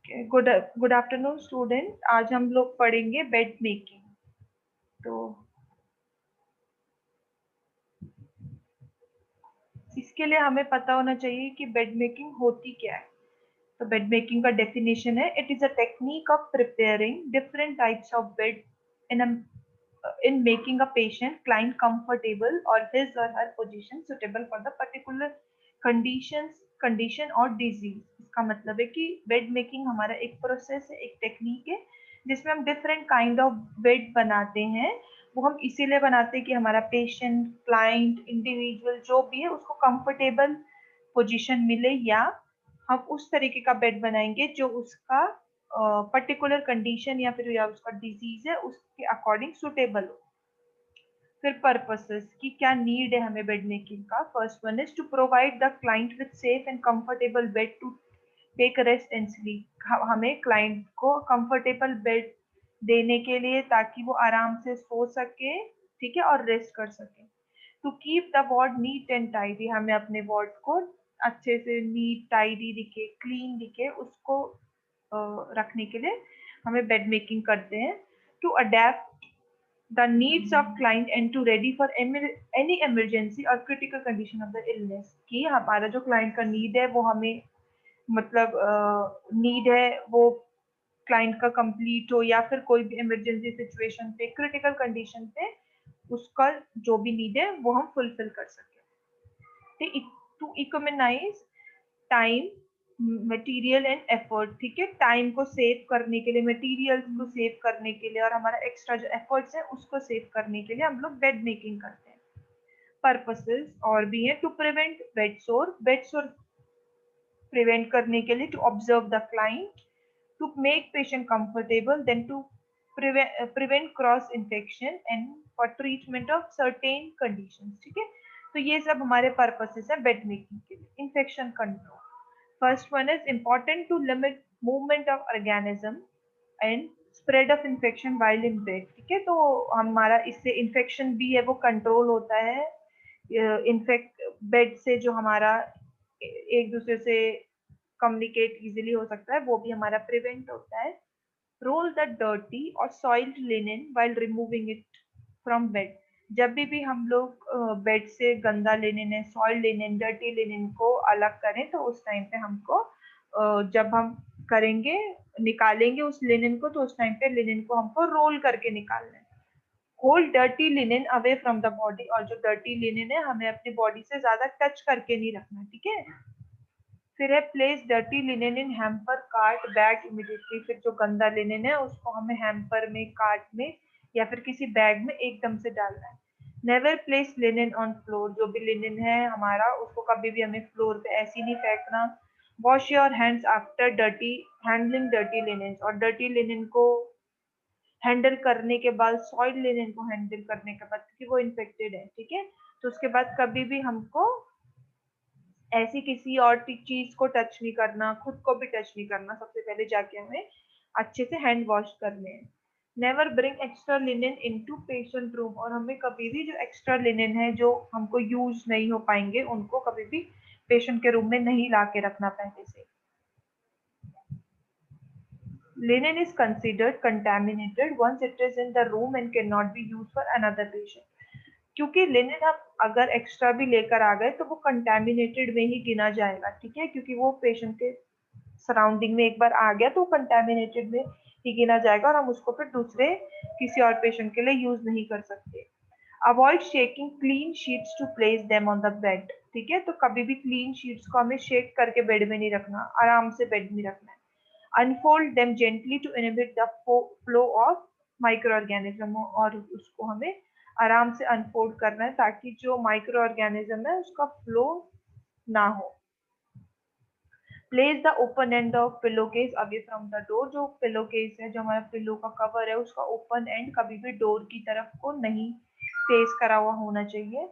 Good afternoon student. आज हम लोग पढ़ेंगे बेड मेकिंग। तो इसके लिए हमें पता होना चाहिए कि बेड मेकिंग होती क्या है। तो बेड मेकिंग का डेफिनेशन है, it is a technique of preparing different types of bed in making a patient client comfortable or his or her position suitable for the particular condition or disease। इसका मतलब है कि bed making हमारा एक process है, एक technique है जिसमें हम डिफरेंट काइंड ऑफ बेड बनाते हैं। वो हम इसीलिए बनाते हैं कि हमारा पेशेंट, क्लाइंट, इंडिविजुअल जो भी है उसको कंफर्टेबल पोजीशन मिले, या हम उस तरीके का बेड बनाएंगे जो उसका पर्टिकुलर कंडीशन या उसका डिजीज है उसके अकॉर्डिंग सुटेबल हो। फिर पर्पसेस की क्या नीड है हमें बेड मेकिंग का। First one is to provide the client with safe and comfortable bed to take rest and sleep. हमें क्लाइंट को कंफर्टेबल बेड देने के लिए ताकि वो आराम से सो सके, ठीक है, और रेस्ट कर सके। To keep the ward neat and tidy, हमें अपने वार्ड को अच्छे से नीट टाइडी दिखे, क्लीन दिखे, उसको रखने के लिए हमें बेड मेकिंग करते हैं। To adapt the needs of client and to ready for any emergency or critical condition of the illness। कि हमारा जो क्लाइंट का नीड है वो हमें मतलब नीड है वो क्लाइंट का कंप्लीट हो, या फिर कोई भी इमरजेंसी सिचुएशन पे, क्रिटिकल कंडीशन पे उसका जो भी नीड है वो हम फुलफिल कर सके। To economise time, material and effort, ठीक है, टाइम को सेव करने के लिए, मटेरियल को सेव करने के लिए और हमारा एक्स्ट्रा जो एफर्ट्स है उसको सेव करने के लिए हम लोग बेड मेकिंग करते हैं। पर्पसेस और भी है, to prevent bed sore prevent करने के लिए, to observe the client, to make patient comfortable, then to prevent cross infection and for treatment of certain conditions. ठीक है, तो ये सब हमारे पर्पसेस है बेड मेकिंग के लिए। Infection control, first one is important to limit movement of organism and spread of infection while in bed। ठीक है, तो हमारा इससे इन्फेक्शन भी है वो कंट्रोल होता है। इनफेक्ट बेड से जो हमारा एक दूसरे से कम्युनिकेट इजीली हो सकता है वो भी हमारा प्रिवेंट होता है। रोल द डर्टी और soiled linen while removing it from bed. जब भी हम लोग बेड से गंदा लिनेन है, सॉइल लिनेन, डर्टी लिनेन को अलग करें तो उस टाइम पे हमको जब हम करेंगे, निकालेंगे उस लिनेन को, तो उस टाइम पे लिनेन को हमको रोल करके निकालना है। Hold dirty linen away from the body, और जो डर्टी लिनेन है हमें अपनी बॉडी से ज्यादा टच करके नहीं रखना, ठीक है। फिर है प्लेस डर्टी लिनेन इन हैम्पर, कार्ट, बैग इमीडिएटली। फिर जो गंदा लिनेन है उसको हमें हैम्पर में, कार्ट में या फिर किसी बैग में एकदम से डालना है। Never place linen on floor, जो भी लिनेन है हमारा उसको कभी भी हमें फ्लोर पे ऐसे नहीं फेंकना। Wash your hands after dirty handling dirty linen, और डर्टी लिनेन को हैंडल करने के बाद, सॉइल लिनेन को हैंडल करने के बाद, क्योंकि वो इन्फेक्टेड है, ठीक है, तो उसके बाद कभी भी हमको ऐसी किसी और चीज को टच नहीं करना, खुद को भी टच नहीं करना। सबसे पहले जाके हमें अच्छे से हैंड वॉश करने हैं। Never bring extra linen into patient room, और हमें कभी भी जो एक्स्ट्रा लिनेन है जो हमको यूज नहीं हो पाएंगे उनको कभी भी पेशेंट के रूम में नहीं ला के रखना पहले से। Linen is considered contaminated once it is in the room and cannot be used for another patient। क्योंकि लिनेन हम अगर एक्स्ट्रा भी लेकर आ गए तो वो कंटेमिनेटेड में ही गिना जाएगा, ठीक है, क्योंकि वो पेशेंट के सराउंडिंग में एक बार आ गया तो कंटेमिनेटेड में ही गिना जाएगा और हम उसको फिर दूसरे किसी और पेशेंट के लिए यूज नहीं कर सकते। Avoid shaking clean sheets to place them on the bed, ठीक है, तो कभी भी क्लीन शीट्स को हमें शेक करके बेड में नहीं रखना, आराम से बेड में रखना है। Unfold them gently to inhibit the flow of micro organism, और उसको हमें आराम से अनफोल्ड करना है ताकि जो माइक्रो ऑर्गेनिज्म है उसका फ्लो ना हो। Place the open end of pillow case away from the door, जो पिलो केस है, जो हमारा पिलो का कवर है, उसका ओपन एंड कभी भी डोर की तरफ को नहीं फेस करा हुआ होना चाहिए।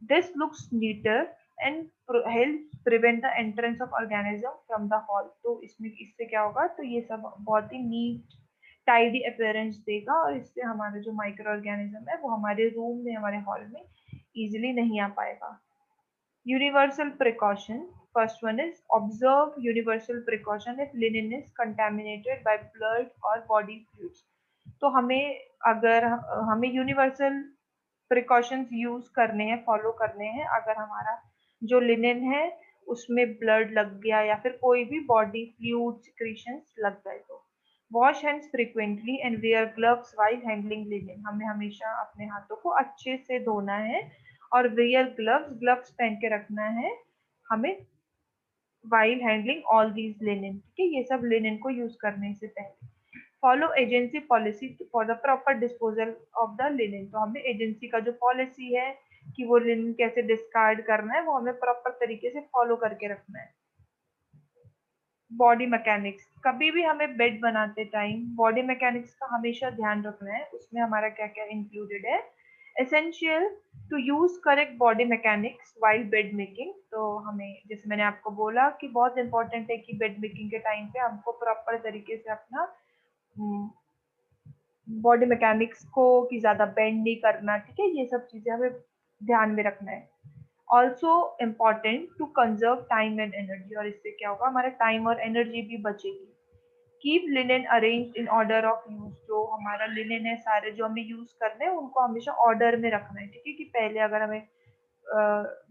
This looks नीटर and help prevent the entrance of organism from the hall. तो इसमें इससे क्या होगा, तो ये सब बहुत ही नीट टाइडी अपीयरेंस देगा और इससे हमारा जो माइक्रो ऑर्गेनिज्म है वो हमारे रूम में, हमारे हॉल में इजीली नहीं आ पाएगा। Universal precaution, first one is observe universal precaution if linen is contaminated by blood और बॉडी फ्लूइड्स। तो अगर हमें यूनिवर्सल प्रिकॉशंस यूज करने हैं, फॉलो करने हैं, अगर हमारा जो लिनन है उसमें ब्लड लग गया या फिर कोई भी बॉडी फ्लूइड सिक्रीशंस लग गए तो wash hands frequently and wear gloves while handling linen. हमें हमेशा अपने हाथों को अच्छे से धोना है और वेयर ग्लव्स पहन के रखना है हमें while handling all these linen। ठीक है, ये सब लिनन को यूज करने से पहले follow agency policy for the proper disposal of the linen. तो हमें एजेंसी का जो पॉलिसी है कि वो लिनन कैसे डिस्कार्ड करना है वो हमें प्रॉपर तरीके से फॉलो करके रखना है। बॉडी मैकेनिक्स, कभी भी हमें बेड बनाते टाइम बॉडी मैकेनिक्स का हमेशा ध्यान रखना है। उसमें हमारा क्या क्या इंक्लूडेड है? Essential to use correct body mechanics while bed making. तो हमें, जैसे मैंने आपको बोला कि बहुत इंपॉर्टेंट है कि बेड मेकिंग के टाइम पे हमको प्रॉपर तरीके से अपना बॉडी मैकेनिक्स को कि ज्यादा बेंड नहीं करना। ठीक है, ये सब चीजें हमें ध्यान में रखना है। Also important to conserve time and energy. और इससे क्या होगा, हमारा टाइम और एनर्जी भी बचेगी। Keep linen arrange in order of use. जो हमारा लिनन है सारे जो हमें यूज करने हैं उनको हमेशा ऑर्डर में रखना है। ठीक है, कि पहले अगर हमें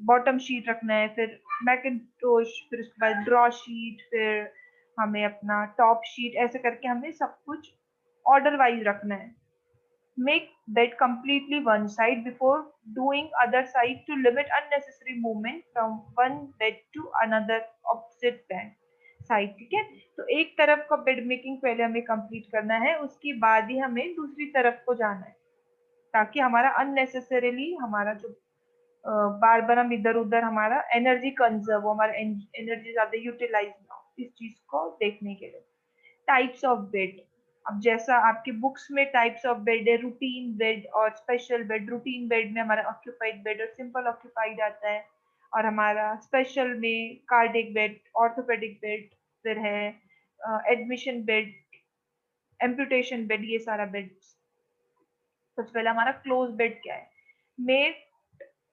बॉटम शीट रखना है, फिर मैकिंटोश, फिर उसके बाद ड्रॉ शीट, फिर हमें अपना टॉप शीट, ऐसे करके हमें सब कुछ ऑर्डर वाइज रखना है। Make bed completely one side before doing other side to limit unnecessary movement from one bed to another opposite bed side। ठीक है, तो एक तरफ का बेड मेकिंग पहले हमें कंप्लीट करना है, उसके बाद ही हमें दूसरी तरफ को जाना है, ताकि हमारा अननेसेसरीली हमारा जो बार बार हम इधर उधर हमारा एनर्जी कंजर्व हो, हमारा एनर्जी ज्यादा यूटिलाइज ना हो, इस चीज को देखने के लिए। टाइप्स ऑफ बेड, अब जैसा आपके बुक्स में टाइप्स ऑफ बेड है, रूटीन बेड और स्पेशल बेड। रूटीन बेड में हमारा ऑक्यूपाइड बेड और सिंपल ऑक्यूपाइड आता है, और हमारा स्पेशल में कार्डिक बेड, ऑर्थोपेडिक बेड, फिर है एडमिशन बेड, एम्पुटेशन बेड, ये सारा बेड। सबसे पहले हमारा क्लोज बेड क्या है? Make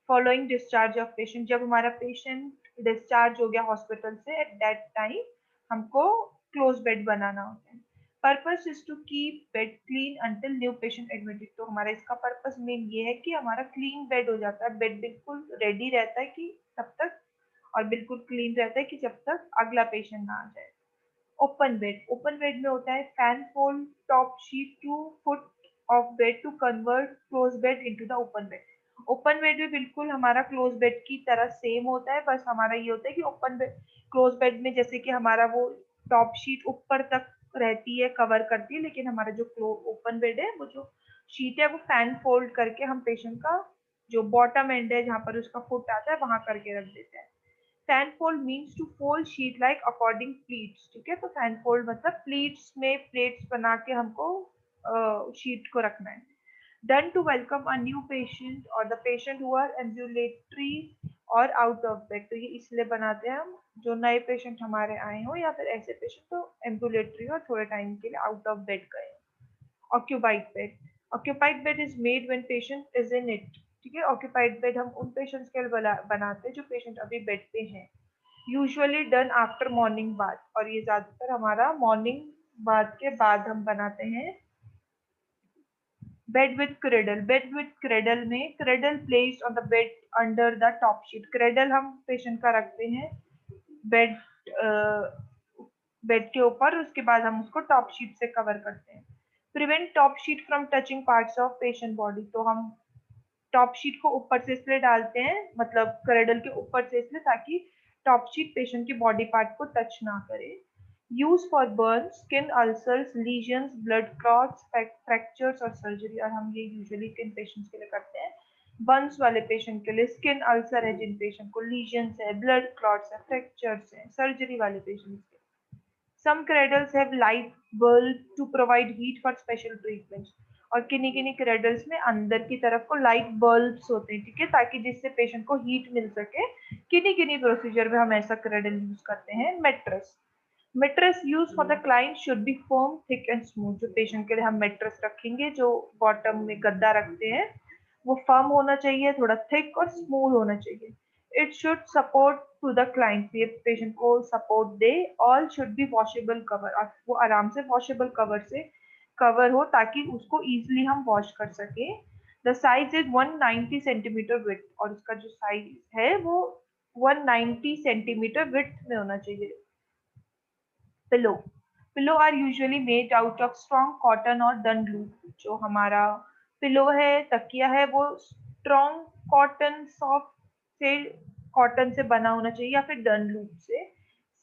following discharge of patient. जब हमारा पेशेंट डिस्चार्ज हो गया हॉस्पिटल से, एट दैट टाइम हमको क्लोज बेड बनाना होता है। Purpose is to keep bed clean until new patient admitted. तो हमारा इसका पर्पस मेन ये है कि हमारा क्लीन बेड हो जाता है, बेड बिल्कुल रेडी रहता है कि तब तक, और बिल्कुल क्लीन रहता है कि जब तक अगला पेशेंट ना आ जाए। ओपन बेड, ओपन बेड में होता है fan fold top sheet to foot of bed to convert close bed into the open bed. Open bed भी बिल्कुल हमारा क्लोज बेड की तरह सेम होता है, बस हमारा ये होता है कि ओपन बेड, क्लोज बेड में जैसे कि हमारा वो टॉप शीट ऊपर तक रहती है, कवर करती है, लेकिन हमारा जो ओपन बेड है वो जो शीट है वो फैन फोल्ड करके हम पेशेंट का जो बॉटम एंड है जहाँ पर उसका फुट आता है वहां करके रख देते हैं। Fan fold means to fold sheet like accordion pleats. ठीक है, तो फैन फोल्ड मतलब प्लीट्स में प्लेट्स बना के हमको शीट को रखना है। Done to welcome a new patient और the patient who are ambulatory और आउट ऑफ बेड। तो ये इसलिए बनाते हैं हम, जो नए पेशेंट हमारे आए हो या फिर ऐसे पेशेंट तो एम्बुलेटरी और थोड़े टाइम के लिए आउट ऑफ बेड गए। Occupied bed, occupied bed is made when patient is in it. ठीक है, ऑक्यूपाइड बेड हम उन पेशेंट्स के लिए बनाते हैं जो पेशेंट अभी बेड पे हैं। Usually done after morning bath, और ये ज्यादातर हमारा मॉर्निंग बाथ के बाद हम बनाते हैं। Bed with cradle, bed with cradle में cradle placed on the bed under the top sheet. Cradle हम पेशेंट का रखते हैं बेड बेड के ऊपर, उसके बाद हम उसको टॉप शीट से कवर करते हैं। Prevent top sheet from touching parts of patient body. तो हम टॉप शीट को ऊपर से इसलिए डालते हैं, मतलब क्रेडल के ऊपर से इसलिए ताकि टॉप शीट पेशेंट की बॉडी पार्ट को टच ना करे। Use for burn, skin ulcers, lesions, blood clots, fractures और सर्जरी। और हम ये यूजुअली किन पेशेंट्स के लिए करते हैं? बर्न्स वाले पेशेंट के लिए, स्किन अल्सर है जिन पेशेंट को, लीजन्स है, ब्लड क्लॉट्स है, फ्रैक्चर्स है, सर्जरी वाले पेशेंट्स के। Some cradles have light bulb to provide heat for special treatments। और किन्हीं किन्हीं क्रेडल्स में अंदर की तरफ को लाइट बल्ब्स होते हैं। ठीक है, ताकि जिससे पेशेंट को हीट मिल सके। किन्हीं किन्हीं प्रोसीजर में हम ऐसा क्रेडल यूज करते हैं। Mattress, mattress use for the client should be firm, thick and smooth. जो पेशेंट के लिए हम मेट्रेस रखेंगे, जो बॉटम में गद्दा रखते हैं, वो फर्म होना चाहिए, थोड़ा थिक और स्मूथ होना चाहिए। it should support to the client, ये पेशेंट को support they. All should be washable cover, और वो आराम से वॉशेबल कवर से कवर हो ताकि उसको इजीली हम वॉश कर सके. The size is 190 centimetre with, और उसका जो साइज है वो 190 सेंटीमीटर विथ में होना चाहिए. Pillow, pillow are usually made out of strong cotton और डनलूप. जो हमारा पिलो है, तकिया है, वो स्ट्रॉन्ग कॉटन, सॉफ्ट से कॉटन से बना होना चाहिए या फिर डनलूप से.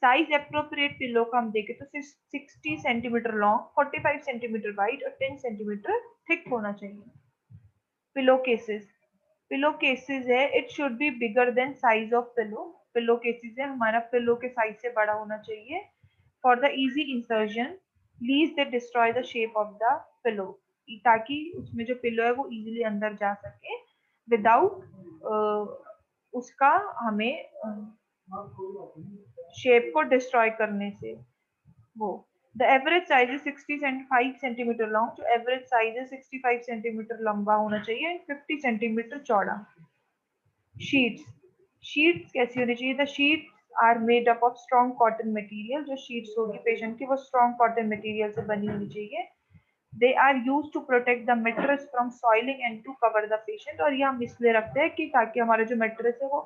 साइज अप्रोप्रिएट पिलो का हम देखें तो 60 सेंटीमीटर लॉन्ग, 45 सेंटीमीटर वाइड और 10 सेंटीमीटर थिक होना चाहिए. पिलो केसेस, पिलो केसेस है, it should be bigger than size of pillow. Pillow cases है, हमारा पिलो के साइज से बड़ा होना चाहिए. For the easy insertion, lease they destroy the shape of the pillow, ताकि उसमें जो पिलो है वो इजीली अंदर जा सके विदाउट उसका हमें शेप को डिस्ट्रॉय करने से. वो the average size is 65 centimetre long, जो एवरेज साइज है 65 सेंटीमीटर लंबा होना चाहिए एंड 50 सेंटीमीटर चौड़ा. शीट्स, शीट्स कैसी होनी चाहिए? The sheets are made up of strong cotton material. जो शीट्स होगी पेशेंट की वो स्ट्रॉन्ग कॉटन मटेरियल से बनी होनी चाहिए. They are use to protect the mattress from soiling and to cover the patient. और ये हम इसलिए रखते हैं कि ताकि हमारा जो मेट्रेस है वो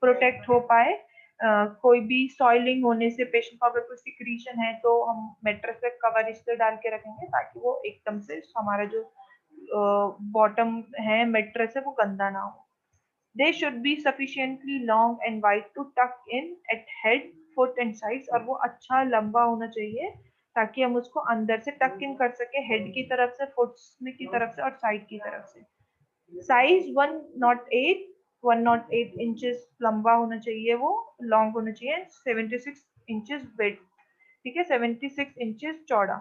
प्रोटेक्ट हो पाए. कोई भी सॉइलिंग होने से पेशेंट को अगर कोई सिक्रीशन है तो हम मेट्रेस पे कवर इसलिए डाल के रखेंगे ताकि वो एकदम से हमारा जो बॉटम है मेट्रेस है वो गंदा ना हो. They should be sufficiently long and wide to tuck in at head, foot and sides. और वो अच्छा लंबा होना चाहिए ताकि हम उसको अंदर से टक इन कर सके, हेड की तरफ से, फुट की तरफ से और साइड की तरफ से. साइज 108 इंचेस लंबा होना चाहिए, वो लॉन्ग होना चाहिए. 76 इंचेस विड्थ, ठीक है, 76 इंचेस चौड़ा.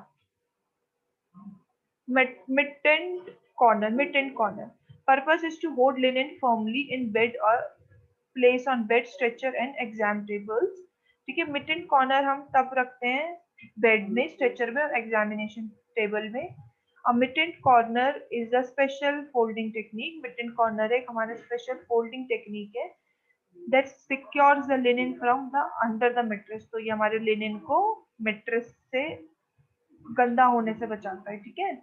Mittened corner, mittened corner. Purpose is to hold linen firmly in bed or place on bed, stretcher and exam tables. ठीक है, mittened corner हम तब रखते हैं बेड में, स्ट्रेचर में और एग्जामिनेशन टेबल में. A mittened corner is a special folding technique. Mittened corner एक हमारा special folding technique है that secures the linen from the under the mattress. तो ये हमारे लिनिन को मेट्रेस से गंदा होने से बचाता है. ठीक है,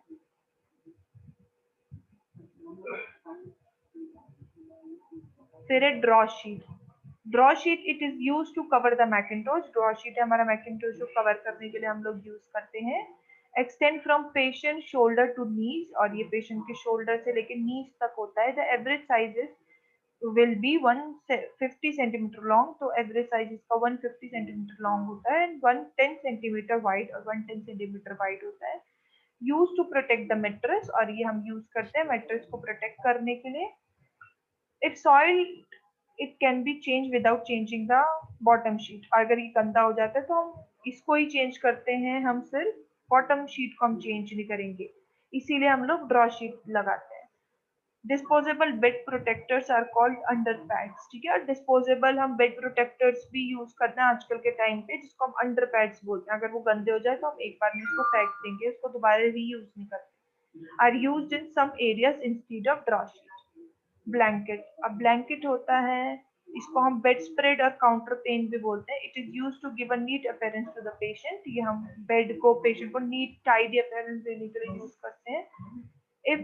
फिर है draw sheet. Draw sheet it is use to cover the mackintosh. Draw sheet है हमारा मैकिंटोश को कवर करने के लिए हम लोग यूज करते हैं. Extend from patient shoulder to knees, और ये पेशेंट के शोल्डर से लेकर नीज तक होता है. The average size is will be 150 centimetre long. तो एवरेज साइज इसका 150 सेंटीमीटर लॉन्ग होता है एंड 110 सेंटीमीटर वाइड और 110 सेंटीमीटर वाइड होता है. Use to protect the mattress, और ये हम यूज करते हैं मेट्रेस को प्रोटेक्ट करने के लिए. If soil it can be change without changing the bottom sheet. अगर ये गंदा हो जाता है तो हम इसको ही चेंज करते हैं, हम सिर्फ बॉटम शीट को हम चेंज नहीं करेंगे, इसीलिए हम लोग ड्रॉ शीट लगाते हैं. Disposable bed protectors are called under pads. ठीक है, और डिस्पोजेबल हम बेड प्रोटेक्टर्स भी यूज करते हैं आजकल के टाइम पे, जिसको हम अंडर पैड्स बोलते हैं. अगर वो गंदे हो जाए तो हम एक बार में इसको फेंक देंगे, उसको दोबारा रीयूज नहीं करते. Are used in some areas instead of draw sheet. Blanket, अब ब्लैंकेट होता है, इसको हम बेड स्प्रेड और काउंटर पेन भी बोलते हैं. It is use to give a neat appearance to the patient. ये हम बेड को, पेशेंट को नीट टाइडी अपीयरेंस देने के लिए यूज करते हैं. If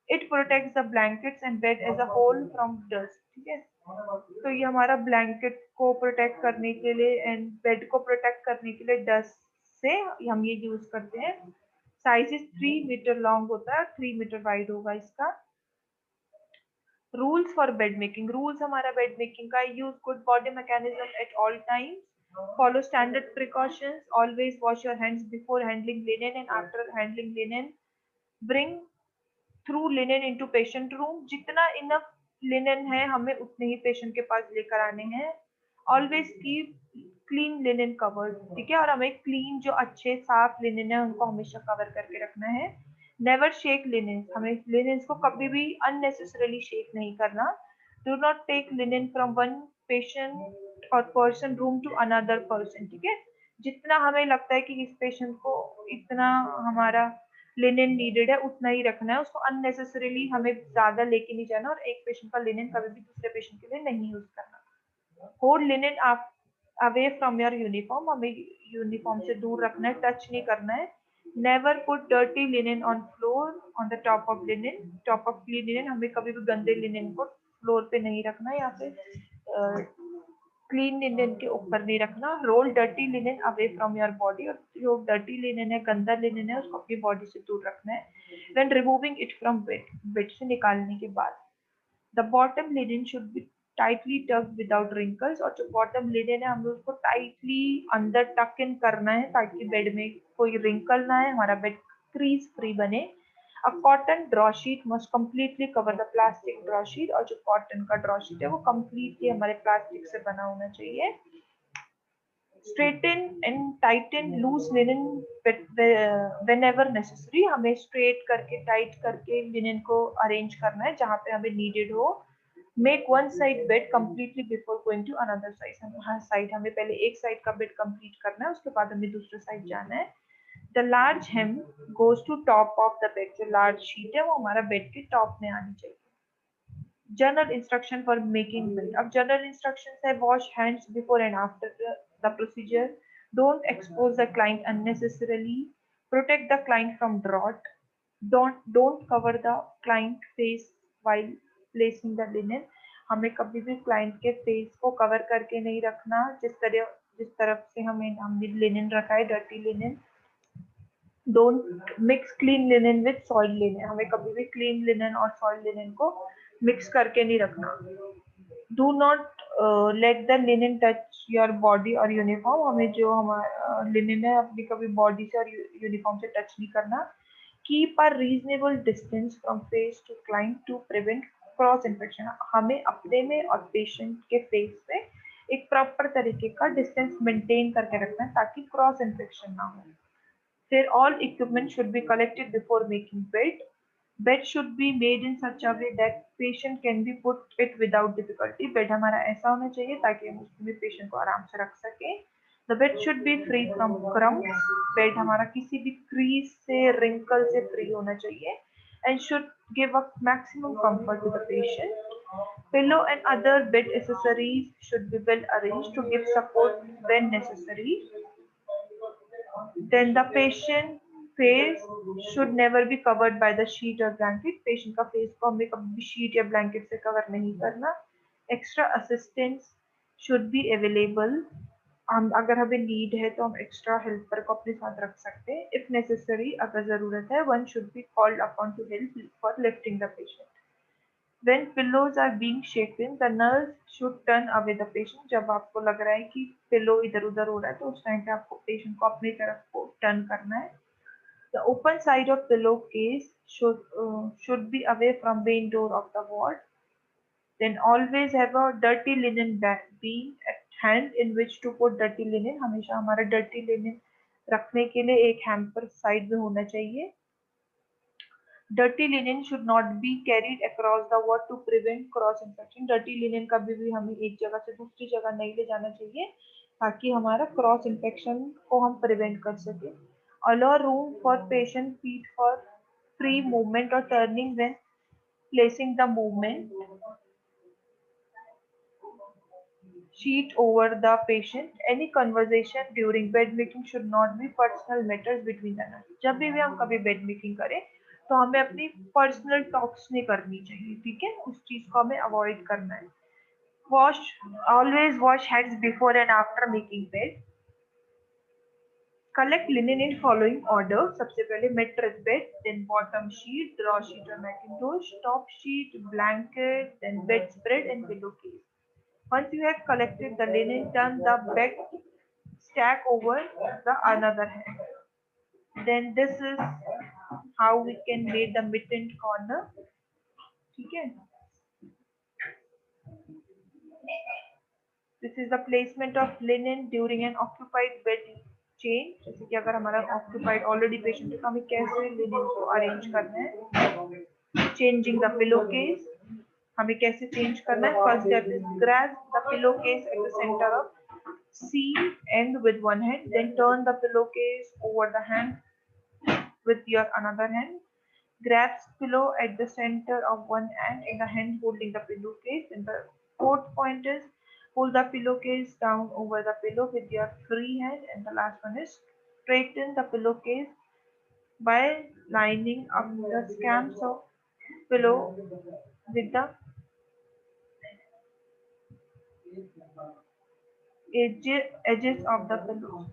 it protects the blankets and bed as a whole from dust. ठीक है, तो ये हमारा ब्लैंकेट को प्रोटेक्ट करने के लिए एंड बेड को प्रोटेक्ट करने के लिए डस्ट से हम ये यूज करते हैं. साइज इज 3 मीटर लॉन्ग होता है, 3 मीटर वाइड होगा इसका. Rules for bed making. Rules हमारा बेड मेकिंग का, use good body mechanism at all times, follow standard precautions, always wash your hands before handling linen and after handling linen, bring through linen into patient room. जितना enough linen है हमें उतने ही patient के पास लेकर आने हैं. Always keep clean linen covered. ठीक है, और हमें क्लीन जो अच्छे साफ लिनन है उनको हमेशा कवर करके रखना है. नेवर शेक लिनन, हमें लिनन को कभी भी अननेसेसरली शेक नहीं करना. Do not take linen from one patient और person room to another person. ठीक है, जितना हमें लगता है कि इस पेशेंट को इतना हमारा लिनन नीडेड है उतना ही रखना है, उसको अननेसेसरीली हमें ज्यादा लेके नहीं जाना, और एक पेशेंट का लिनन कभी भी दूसरे पेशेंट के लिए नहीं यूज करना. Hold linen away from your uniform, हमें यूनिफॉर्म से दूर रखना है, टच नहीं करना है। Never put dirty linen on floor on the top of linen, top of clean linen, हमें कभी भी गंदे लिनन को फ्लोर पे नहीं रखना, या फिर क्लीन लिनन के ऊपर नहीं रखना। Roll dirty linen away from your body, और जो डर्टी लिनन है, गंदा लिनन है, उसको अपनी बॉडी से दूर रखना है। When removing it from bed, bed से निकालने के बाद the bottom linen should be tightly tucked without wrinkles, और जो बॉटम लिनन है हमें उसको टाइटली अंदर टक इन करना है ताकि बेड में कोई रिंकल ना है, हमारा बेड क्रीज फ्री बने। A cotton draw sheet must completely cover the plastic draw sheet, और जो कॉटन का ड्रॉ शीट है वो completely हमारे प्लास्टिक से बना होना चाहिए। Straighten and tighten loose linen whenever necessary, हमें straight करके tight करके linen को arrange करना है जहाँ पे हमें needed हो। Make one side bed completely before going to another side, her side हमें पहले एक side का bed complete करना है, उसके बाद हमें दूसरे side जाना है। The large hem goes to top of the bed, जो large sheet है वो हमारा bed के top में आनी चाहिए। General instruction for making bed, अब general instructions है wash hands before and after the procedure, don't expose the client unnecessarily, protect the client from draught, don't cover the client face while placing the linen, हमें कभी भी client के face को cover करके नहीं रखना, जिस तरफ से हमने linen रखा है dirty linen। Don't mix clean linen with soil linen, हमें कभी भी क्लीन लिनन और सॉइल लिनन को मिक्स करके नहीं रखना। Do not let the linen touch your body और यूनिफॉर्म, हमें जो हमारा लिनन है अपनी कभी बॉडी से और यूनिफॉर्म से टच नहीं करना। Keep a reasonable distance from face to client to prevent cross infection, हमें अपने में और पेशेंट के फेस पे एक प्रॉपर तरीके का डिस्टेंस मेंटेन करके रखना है ताकि क्रॉस इन्फेक्शन ना हो। फिर all equipment should be collected before making bed. Bed should be made in such a way that patient can be put it without difficulty. Bed हमारा ऐसा होना चाहिए ताकि हम उसमें पेशेंट को आराम से रख सकें। The bed should be free from crumbs. Bed हमारा किसी भी crease से wrinkle से free होना चाहिए and should give a maximum comfort to the patient. Pillow and other bed accessories should be well arranged to give support when necessary. Then the patient face should never be covered by the sheet or blanket. Patient का face को हमें कभी भी sheet या blanket से cover नहीं करना. Extra assistance should be available. हम अगर हमें need है तो हम extra helper को अपने साथ रख सकते हैं. If necessary, अगर ज़रूरत है, one should be called upon to help for lifting the patient. When pillows are being shaken, the nurse should turn away the patient. जब आपको लग रहा है कि पिलो इधर उधर हो रहा है तो उस टाइम पे आपको पेशेंट को अपनी तरफ को टर्न करना है। The open side of pillowcase should be away from main door of the ward. Then always have a dirty linen bean at hand in which to put dirty linen. हमेशा हमारा dirty linen रखने के लिए एक hamper side में होना चाहिए। Dirty linen should not be carried across the ward to prevent cross infection. Dirty linen कभी भी हमें एक जगह से दूसरी जगह नहीं ले जाना चाहिए ताकि हमारा क्रॉस इन्फेक्शन को हम प्रिवेंट कर सके। Allow room for patient feet for free movement or turning when placing the movement sheet over the patient. Any conversation during bed making should not be personal matters between the nurse. जब भी हम कभी bed making करें तो हमें अपनी personal talks नहीं करनी चाहिए, ठीक है, उस चीज को हमें अवॉइड करना है। Wash always wash hands before and after making bed. Collect linen in following order, सबसे पहले mattress bed, then bottom sheet, draw sheet और mackintosh, top sheet, blanket, then bed spread and pillow case. Once you have collected the linen, turn the bed stack over the another hand. Then this is how we can make the mittened corner. ठीक है? This is the placement of linen during an occupied bed change. जैसे कि अगर हमारा occupied already patient है तो हमें कैसे linen को arrange करना है? Changing the pillowcase. हमें कैसे change करना है? First step is grab the pillowcase at the center of C end with one hand, then turn the pillowcase over the hand with your another hand. Grasp pillow at the center of one hand in the hand holding the pillowcase. And the fourth point is Pull the pillowcase down over the pillow with your free hand. And the last one is straighten the pillowcase by lining up the scams of pillow with the edges of the pillow.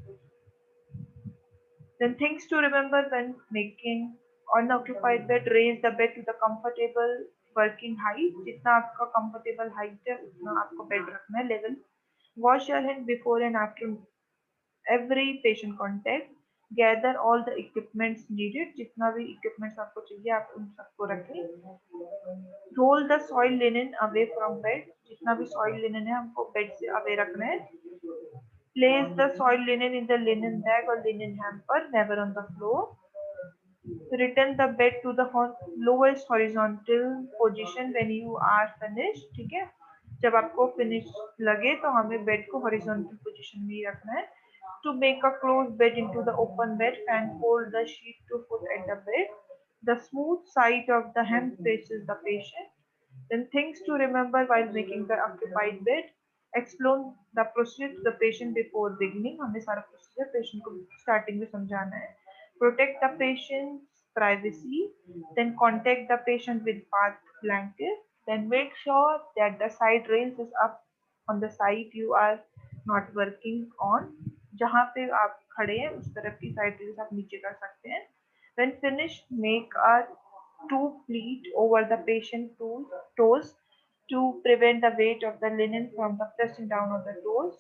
Then things to remember when making unoccupied bed, raise the bed to the comfortable working height. जितना आपका comfortable height है उतना आपको bed रखना है level. Wash your hand before and after every patient contact. Gather all the equipments needed. जितना भी equipments आपको चाहिए आप उन सबको रखें. Roll the soil linen away from bed. जितना भी soil linen है हमको bed से away रखना है. Place the soiled linen in the linen bag or linen hamper, never on the floor. Return the bed to the lowest horizontal position when you are finished. ठीक है, जब आपको finish लगे तो हमें bed को horizontal position में ही रखना है. To make a closed bed into the open bed, fan fold the sheet to foot at the bed. The smooth side of the hem faces the patient. Then things to remember while making the occupied bed. Explain the procedure to the patient before beginning. हमें सारा procedure patient को starting में समझाना है. Protect the patient's privacy. Then contact the patient with bath blanket. Then make sure that the side rails is up on the side you are not working on. जहाँ पे आप खड़े हैं उस तरफ की side rails आप नीचे कर सकते हैं. When finished, make a two pleat over the patient toes to prevent the weight of the linen from the pressing down on the toes.